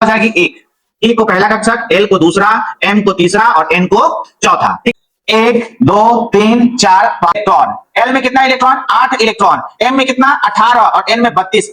हो जाएगी एक। E को पहला कक्षक, L को दूसरा, M को तीसरा और N को चौथा। ठीक, 1 2 3 4 5 इलेक्ट्रॉन। L में कितना इलेक्ट्रॉन? 8 इलेक्ट्रॉन। M में कितना? 18 और N में 32।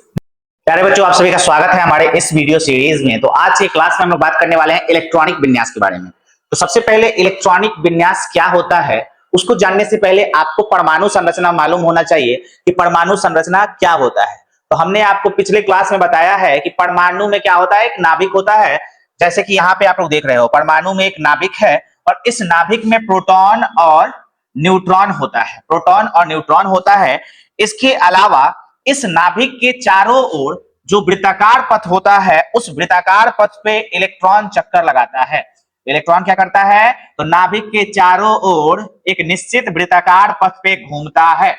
प्यारे बच्चों, आप सभी का स्वागत है हमारे इस वीडियो सीरीज में। तो आज की क्लास में हम लोग बात करने वाले हैं इलेक्ट्रॉनिक विन्यास के बारे में। तो सबसे पहले इलेक्ट्रॉनिक विन्यास क्या होता है उसको जानने से पहले आपको परमाणु संरचना मालूम होना चाहिए कि परमाणु संरचना क्या होता है। तो हमने आपको पिछले क्लास में बताया है कि परमाणु में क्या होता है, एक नाभिक होता है। जैसे कि यहाँ पे आप लोग देख रहे हो, परमाणु में एक नाभिक है और इस नाभिक में प्रोटॉन और न्यूट्रॉन होता है। प्रोटॉन और न्यूट्रॉन होता है। इसके अलावा इस नाभिक के चारों ओर जो वृत्ताकार पथ होता है, उस वृत्ताकार पथ पे इलेक्ट्रॉन चक्कर लगाता है। इलेक्ट्रॉन क्या करता है? तो नाभिक के चारों ओर एक निश्चित वृत्ताकार पथ पे घूमता है।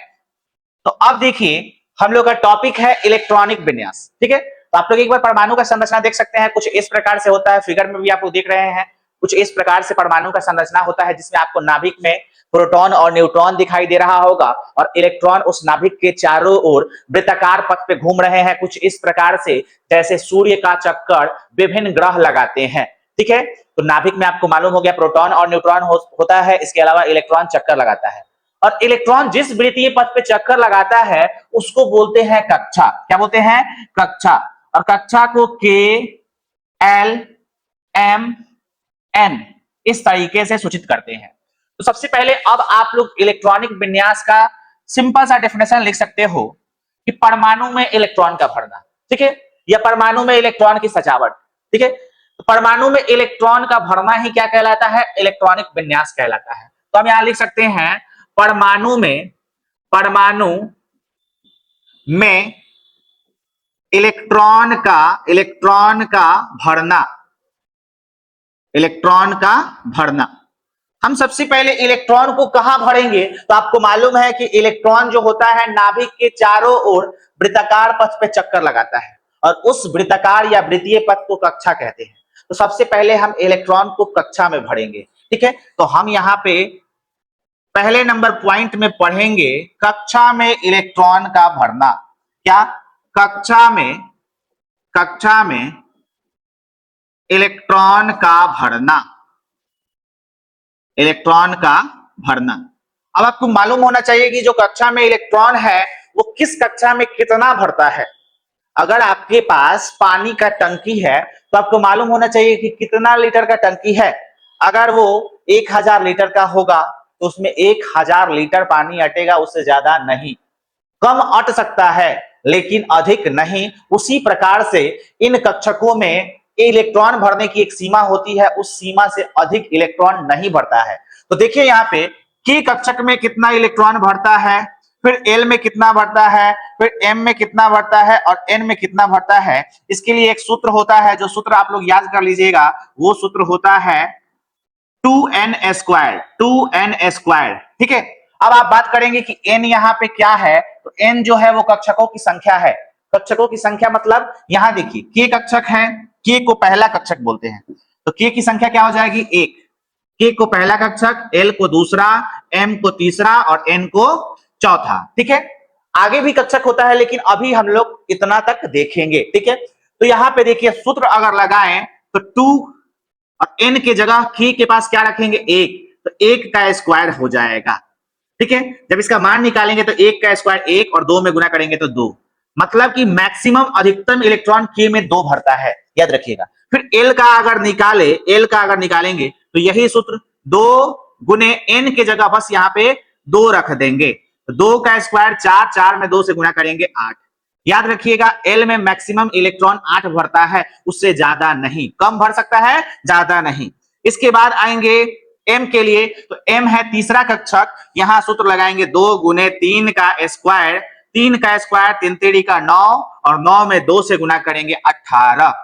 तो अब देखिए, हम लोग का टॉपिक है इलेक्ट्रॉनिक विन्यास। ठीक है, तो आप लोग एक बार परमाणु का संरचना देख सकते हैं। कुछ इस प्रकार से होता है, फिगर में भी आप लोग देख रहे हैं। कुछ इस प्रकार से परमाणु का संरचना होता है, जिसमें आपको नाभिक में प्रोटॉन और न्यूट्रॉन दिखाई दे रहा होगा और इलेक्ट्रॉन उस नाभिक के चारों ओर वृत्ताकार पथ पे घूम रहे हैं, कुछ इस प्रकार से जैसे सूर्य का चक्कर विभिन्न ग्रह लगाते हैं। ठीक है, तो नाभिक में आपको मालूम हो गया प्रोटॉन और न्यूट्रॉन होता है। इसके अलावा इलेक्ट्रॉन चक्कर लगाता है और इलेक्ट्रॉन जिस वृत्तीय पथ पे चक्कर लगाता है उसको बोलते हैं कक्षा। क्या बोलते हैं? कक्षा। और कक्षा को के एल एम एन इस तरीके से सूचित करते हैं। तो सबसे पहले अब आप लोग इलेक्ट्रॉनिक विन्यास का सिंपल सा डेफिनेशन लिख सकते हो कि परमाणु में इलेक्ट्रॉन का भरना। ठीक है, या परमाणु में इलेक्ट्रॉन की सजावट। ठीक है, तो परमाणु में इलेक्ट्रॉन का भरना ही क्या कहलाता है? इलेक्ट्रॉनिक विन्यास कहलाता है। तो हम यहां लिख सकते हैं परमाणु में इलेक्ट्रॉन का भरना। हम सबसे पहले इलेक्ट्रॉन को कहां भरेंगे? तो आपको मालूम है कि इलेक्ट्रॉन जो होता है नाभिक के चारों ओर वृत्ताकार पथ पे चक्कर लगाता है और उस वृत्ताकार या वृत्तीय पथ को कक्षा कहते हैं। तो सबसे पहले हम इलेक्ट्रॉन को कक्षा में भरेंगे। ठीक है, तो हम यहाँ पे पहले नंबर पॉइंट में पढ़ेंगे कक्षा में इलेक्ट्रॉन का भरना। क्या? कक्षा में इलेक्ट्रॉन का भरना। अब आपको मालूम होना चाहिए कि जो कक्षा में इलेक्ट्रॉन है वो किस कक्षा में कितना भरता है। अगर आपके पास पानी का टंकी है तो आपको मालूम होना चाहिए कि कितना लीटर का टंकी है। अगर वो 1000 लीटर का होगा तो उसमें 1000 लीटर पानी अटेगा, उससे ज्यादा नहीं। कम अट सकता है लेकिन अधिक नहीं। उसी प्रकार से इन कक्षकों में इलेक्ट्रॉन भरने की एक सीमा होती है, उस सीमा से अधिक इलेक्ट्रॉन नहीं भरता है। तो देखिए यहाँ पे कि कक्षक में कितना इलेक्ट्रॉन भरता है, फिर L में कितना भरता है, फिर M में कितना भरता है और N में कितना भरता है। इसके लिए एक सूत्र होता है, जो सूत्र आप लोग याद कर लीजिएगा। वो सूत्र होता है 2n²। ठीक है, अब आप बात करेंगे कि n यहाँ पे क्या है। तो n जो है वो कक्षकों की संख्या है। कक्षकों की संख्या मतलब यहां देखिए k कक्षक है, k को पहला कक्षक बोलते हैं। तो k की संख्या क्या हो जाएगी? 1। k को पहला कक्षक, l को दूसरा, m को तीसरा और n को चौथा। ठीक है, आगे भी कक्षक होता है लेकिन अभी हम लोग इतना तक देखेंगे। ठीक है, तो यहाँ पे देखिए सूत्र अगर लगाएं तो 2 और n के जगह k के पास क्या रखेंगे? 1। तो 1 का स्क्वायर हो जाएगा। ठीक है, जब इसका मान निकालेंगे तो 1 का स्क्वायर 1 और 2 में गुना करेंगे तो 2। मतलब कि मैक्सिमम अधिकतम इलेक्ट्रॉन k में 2 भरता है, याद रखिएगा। फिर L का अगर निकालेंगे तो यही सूत्र 2 गुने n के जगह बस यहाँ पे 2 रख देंगे। तो 2 का स्क्वायर 4, 4 में 2 से गुना करेंगे 8। याद रखिएगा L में मैक्सिमम इलेक्ट्रॉन 8 भरता है, उससे ज्यादा नहीं। कम भर सकता है, ज्यादा नहीं। इसके बाद आएंगे M के लिए। तो M है तीसरा कक्षक। यहां सूत्र लगाएंगे 2 गुने 3 का स्क्वायर। 3 का स्क्वायर 3 3 का 9 और 9 में 2 से गुना करेंगे 18।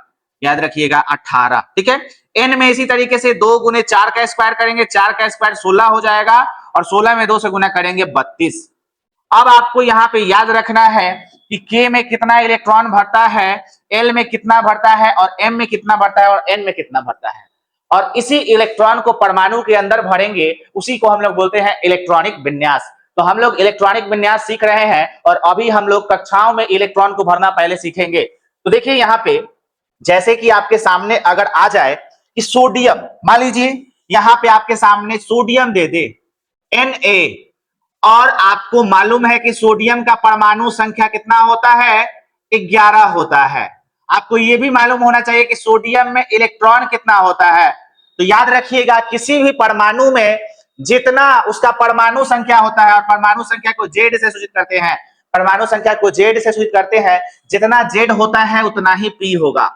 याद रखिएगा 18। ठीक है, N में इसी तरीके से 2 गुने 4 का स्क्वायर करेंगे। 4 का स्क्वायर 16 हो जाएगा और 16 में 2 से गुना करेंगे 32। अब आपको यहाँ पे याद रखना है कि K में कितना इलेक्ट्रॉन भरता है, L में कितना भरता है और M में कितना भरता है और N में कितना भरता है। और इसी इलेक्ट्रॉन को परमाणु के अंदर भरेंगे, उसी को हम लोग बोलते हैं इलेक्ट्रॉनिक विन्यास। तो हम लोग इलेक्ट्रॉनिक विन्यास सीख रहे हैं और अभी हम लोग कक्षाओं में इलेक्ट्रॉन को भरना पहले सीखेंगे। तो देखिए यहाँ पे जैसे कि आपके सामने अगर आ जाए कि सोडियम, मान लीजिए यहां पे आपके सामने सोडियम दे दे Na, और आपको मालूम है कि सोडियम का परमाणु संख्या कितना होता है, 11 होता है। आपको यह भी मालूम होना चाहिए कि सोडियम में इलेक्ट्रॉन कितना होता है। तो याद रखिएगा, किसी भी परमाणु में जितना उसका परमाणु संख्या होता है, और परमाणु संख्या को जेड से सूचित करते हैं, परमाणु संख्या को जेड से सूचित करते हैं, जितना जेड होता है उतना ही पी होगा।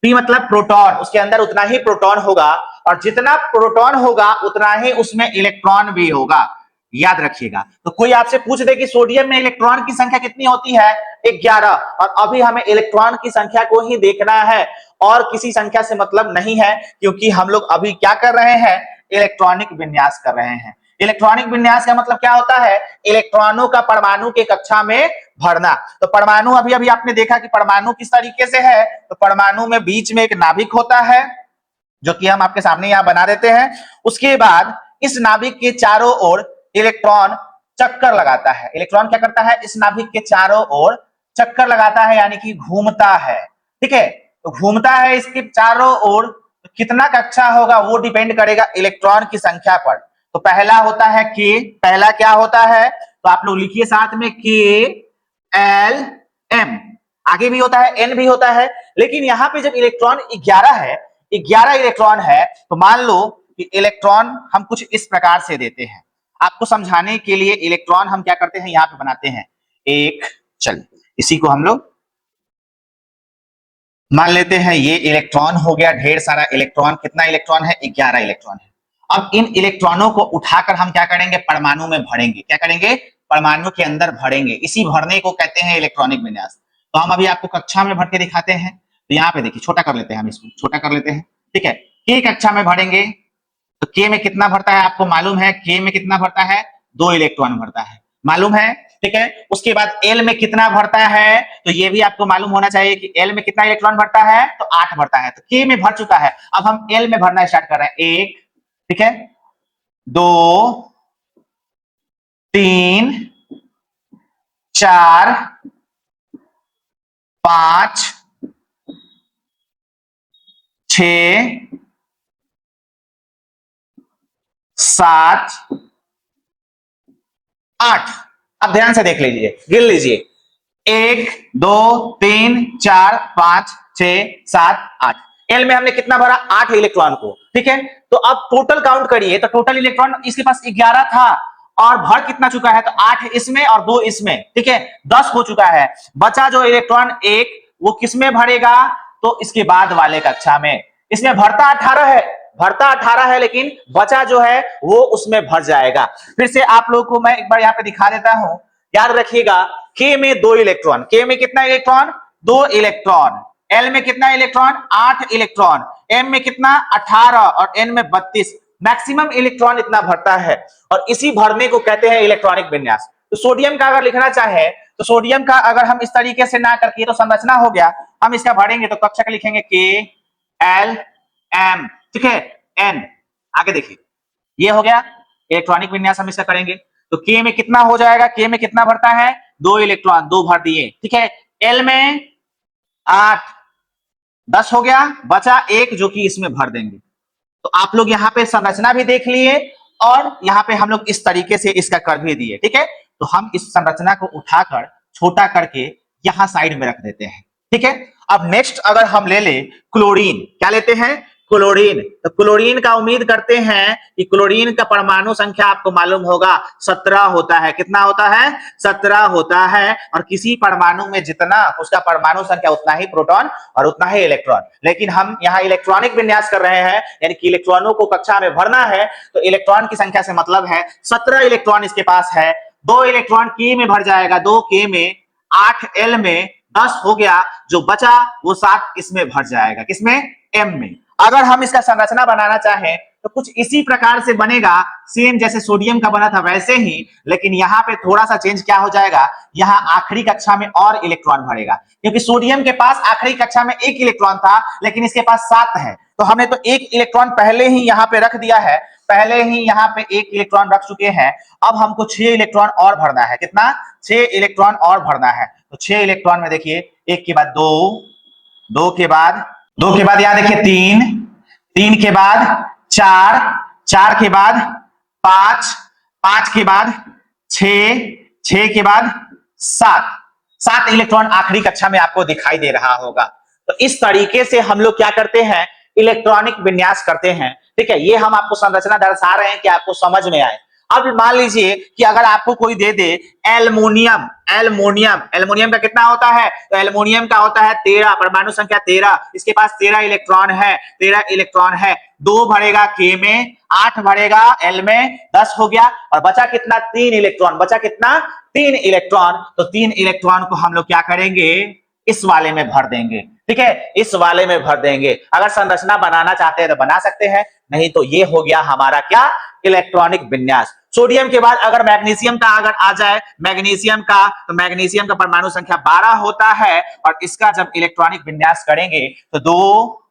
पी मतलब प्रोटॉन, उसके अंदर उतना ही प्रोटॉन होगा, और जितना प्रोटॉन होगा उतना ही उसमें इलेक्ट्रॉन भी होगा। याद रखिएगा। तो कोई आपसे पूछ दे कि सोडियम में इलेक्ट्रॉन की संख्या कितनी होती है, 11, और अभी हमें इलेक्ट्रॉन की संख्या को ही देखना है और किसी संख्या से मतलब नहीं है, क्योंकि हम लोग अभी क्या कर रहे हैं, इलेक्ट्रॉनिक विन्यास कर रहे हैं। इलेक्ट्रॉनिक विन्यास का मतलब क्या होता है, इलेक्ट्रॉनों का परमाणु के कक्षा में भरना। तो परमाणु अभी अभी आपने देखा कि परमाणु किस तरीके से है, तो परमाणु में बीच में एक नाभिक होता है, जो कि हम आपके सामने यहां बना देते हैं। उसके बाद इस नाभिक के चारों ओर इलेक्ट्रॉन चक्कर लगाता है। इलेक्ट्रॉन क्या करता है, इस नाभिक के चारों ओर चक्कर लगाता है, यानी कि घूमता है। ठीक है, तो घूमता है इसके चारों ओर। तो कितना कक्षा होगा वो डिपेंड करेगा इलेक्ट्रॉन की संख्या पर। तो पहला होता है के, पहला क्या होता है, तो आप लोग लिखिए साथ में, के एल एम। आगे भी होता है, एन भी होता है, लेकिन यहां पे जब इलेक्ट्रॉन 11 है, 11 इलेक्ट्रॉन है, तो मान लो कि इलेक्ट्रॉन हम कुछ इस प्रकार से देते हैं। आपको समझाने के लिए इलेक्ट्रॉन हम क्या करते हैं, यहां पे बनाते हैं एक, चलिए इसी को हम लोग मान लेते हैं, ये इलेक्ट्रॉन हो गया, ढेर सारा इलेक्ट्रॉन। कितना इलेक्ट्रॉन है, 11 इलेक्ट्रॉन है। अब इन इलेक्ट्रॉनों को उठाकर हम क्या करेंगे, परमाणु में भरेंगे। क्या करेंगे, परमाणु के अंदर भरेंगे। इसी भरने को कहते हैं इलेक्ट्रॉनिक विन्यास। तो हम अभी आपको कक्षा में भर के दिखाते हैं। तो यहाँ पे देखिए, छोटा कर लेते हैं, हम इसको छोटा कर लेते हैं। ठीक है, के कक्षा में भरेंगे, तो के में कितना भरता है आपको मालूम है, के में कितना भरता है, 2 इलेक्ट्रॉन भरता है, मालूम है। ठीक है, उसके बाद एल में कितना भरता है, तो ये भी आपको मालूम होना चाहिए कि एल में कितना इलेक्ट्रॉन भरता है, तो 8 भरता है। तो के में भर चुका है, अब हम एल में भरना स्टार्ट कर रहे हैं। 1, ठीक है, 2, 3, 4, 5, 6, 7, 8। अब ध्यान से देख लीजिए, गिन लीजिए, 1, 2, 3, 4, 5, 6, 7, 8। एल में हमने कितना भरा, 8 इलेक्ट्रॉन को। ठीक है, तो अब टोटल काउंट करिए, तो टोटल इलेक्ट्रॉन इसके पास 11 था, और भर कितना चुका है, तो 8 इसमें और 2 इसमें। ठीक है, 10 हो चुका है। बचा जो इलेक्ट्रॉन 1, वो किसमें भरेगा, तो इसके बाद वाले कक्षा में। इसमें भरता 18 है, भरता 18 है, लेकिन बचा जो है वो उसमें भर जाएगा। फिर से आप लोगों को मैं एक बार यहाँ पे दिखा देता हूं। याद रखिएगा, के में 2 इलेक्ट्रॉन, के में कितना इलेक्ट्रॉन, 2 इलेक्ट्रॉन। एल में कितना इलेक्ट्रॉन, 8 इलेक्ट्रॉन। एम में कितना, 18, और एन में 32। मैक्सिमम इलेक्ट्रॉन इतना भरता है, और इसी भरने को कहते हैं इलेक्ट्रॉनिक विन्यास। तो सोडियम का अगर लिखना चाहे, तो सोडियम का अगर हम इस तरीके से ना करके, तो संरचना हो गया, हम इसका भरेंगे तो कक्षा का लिखेंगे के एल एम। ठीक है, एन। आगे देखिए, ये हो गया इलेक्ट्रॉनिक विन्यास, हम इसका करेंगे। तो के में कितना हो जाएगा, के में कितना भरता है, 2 इलेक्ट्रॉन, 2 भर दिए। ठीक है, एल में 8, 10 हो गया, बचा 1 जो कि इसमें भर देंगे। तो आप लोग यहाँ पे संरचना भी देख लिए, और यहाँ पे हम लोग इस तरीके से इसका कर भी दिए। ठीक है, तो हम इस संरचना को उठाकर छोटा करके यहां साइड में रख देते हैं। ठीक है, अब नेक्स्ट अगर हम ले ले क्लोरीन, क्या लेते हैं, क्लोरीन। तो क्लोरीन का उम्मीद करते हैं कि क्लोरीन का परमाणु संख्या आपको मालूम होगा, 17 होता है। कितना होता है, 17 होता है, और किसी परमाणु में जितना उसका परमाणु संख्या उतना ही प्रोटॉन और उतना ही इलेक्ट्रॉन। लेकिन हम यहाँ इलेक्ट्रॉनिक विन्यास कर रहे हैं, यानी कि इलेक्ट्रॉनों को कक्षा में भरना है, तो इलेक्ट्रॉन की संख्या से मतलब है 17 इलेक्ट्रॉन इसके पास है। 2 इलेक्ट्रॉन के में भर जाएगा, 2 के में, 8 एल में, 10 हो गया, जो बचा वो 7 इसमें भर जाएगा, किसमें, एम में। अगर हम इसका संरचना बनाना चाहें तो कुछ इसी प्रकार से बनेगा, सेम जैसे सोडियम का बना था वैसे ही, लेकिन यहाँ पे थोड़ा सा चेंज क्या हो जाएगा, यहाँ आखिरी कक्षा में और इलेक्ट्रॉन भरेगा, क्योंकि सोडियम के पास आखिरी कक्षा में 1 इलेक्ट्रॉन था, लेकिन इसके पास 7 है। तो हमने तो 1 इलेक्ट्रॉन पहले ही यहाँ पे रख दिया है, पहले ही यहाँ पे 1 इलेक्ट्रॉन रख चुके हैं। अब हमको 6 इलेक्ट्रॉन और भरना है। कितना, 6 इलेक्ट्रॉन और भरना है। तो 6 इलेक्ट्रॉन में देखिए, 1 के बाद 2, 2 के बाद 2 के बाद यहां देखिए 3, 3 के बाद 4, 4 के बाद 5, 5 के बाद 6, 6 के बाद 7, 7 इलेक्ट्रॉन आखिरी कक्षा में आपको दिखाई दे रहा होगा। तो इस तरीके से हम लोग क्या करते हैं, इलेक्ट्रॉनिक विन्यास करते हैं। ठीक है, ये हम आपको संरचना दर्शा रहे हैं कि आपको समझ में आए। अब मान लीजिए कि अगर आपको कोई दे दे एल्युमिनियम, एल्युमिनियम, एल्युमिनियम का कितना होता है, तो एल्युमिनियम का होता है 13, परमाणु संख्या 13, इसके पास 13 इलेक्ट्रॉन है, 13 इलेक्ट्रॉन है। 2 भरेगा के में, 8 भरेगा एल में, 10 हो गया और बचा कितना, 3 इलेक्ट्रॉन, बचा कितना, 3 इलेक्ट्रॉन। तो 3 इलेक्ट्रॉन को हम लोग क्या करेंगे, इस वाले में भर देंगे। ठीक है, इस वाले में भर देंगे। अगर संरचना बनाना चाहते हैं तो बना सकते हैं, नहीं तो ये हो गया हमारा क्या, इलेक्ट्रॉनिक विन्यास। सोडियम के बाद अगर मैग्नीशियम का अगर आ जाए, मैग्नीशियम का, तो मैग्नीशियम का परमाणु संख्या 12 होता है और इसका जब इलेक्ट्रॉनिक विन्यास करेंगे तो 2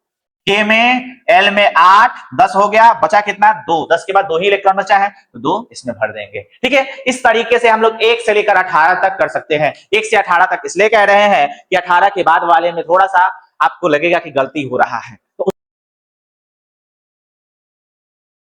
के में, एल में 8, 10 हो गया, बचा कितना, 2, 10 के बाद 2 ही इलेक्ट्रॉन बचा है तो 2 इसमें भर देंगे। ठीक है, इस तरीके से हम लोग 1 से लेकर 18 तक कर सकते हैं। 1 से 18 तक इसलिए कह रहे हैं कि 18 के बाद वाले में थोड़ा सा आपको लगेगा कि गलती हो रहा है।